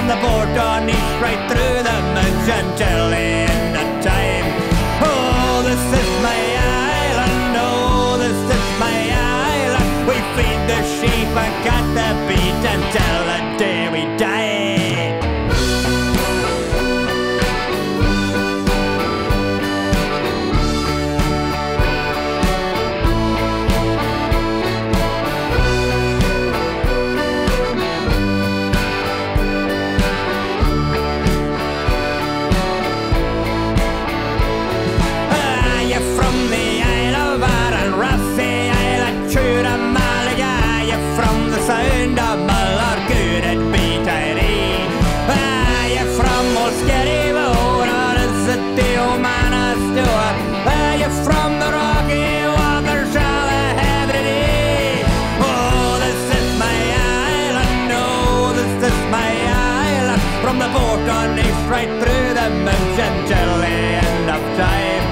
from the port on east right through the midge until the end of time. Oh, this is my island, oh, this is my island. We feed the sheep and cut the beat until the day we die. Sound of Muller, good at Beatty. Are you from Mulskerryville, or is it the Omaha store? Are you from the Rocky Waters, or the Hebrides? Oh, this is my island, oh, this is my island. From the port on east right through the midge until the end of time.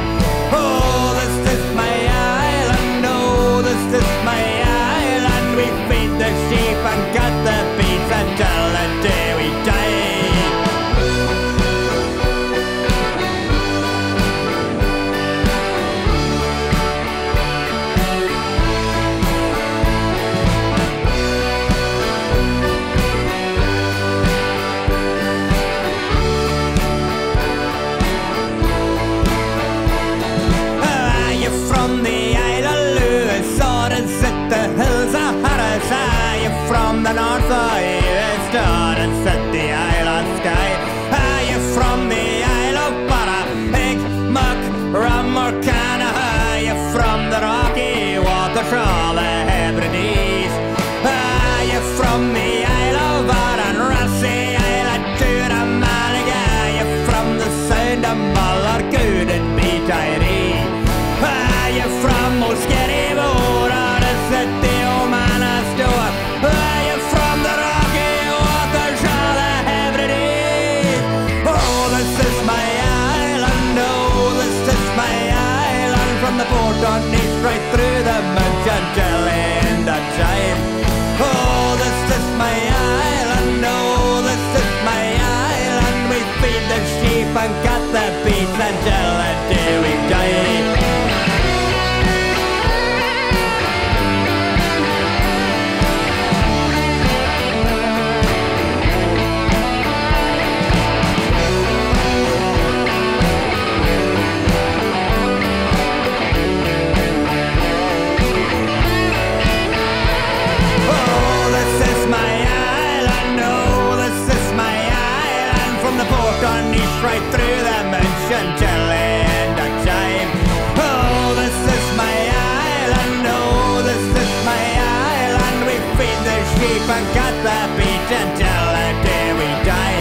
Oh, this is my island, oh, this is my island. We feed the sheep and cut the beef until the day we die. Are you from the Isle of Lewis, or is it the hills of Harris? Are you from the north or east, or is it the Isle of Skye? Are you from the Isle of Barra, Egg, Muck, Rum or Canna? Are you from the Rocky Waters or the Hebrides? Are you from the Isle of Arran, Rossi, Isle of Tura, Malaga? Are you from the Sound of Muller, good at Beatty? Are you from Mulskerryville, or is it the Omaha store? Are you from the Rocky Waters or the Hebrides? Oh, this is my island, oh, this is my island. From the port on east right through the midge until the end of time. Oh, this is my island, oh, this is my island. We feed the sheep and cut the beef until the day we die. On east right through the midge until the end of time. Oh, this is my island, oh, this is my island. We feed the sheep and cut the beat until the day we die.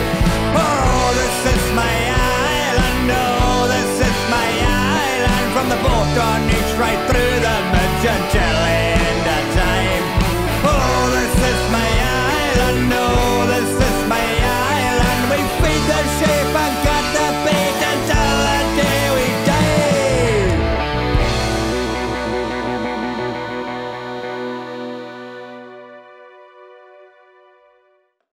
Oh, this is my island, oh, this is my island. From the port on east right through the midge until the end of time. Oh, this is my island, oh, this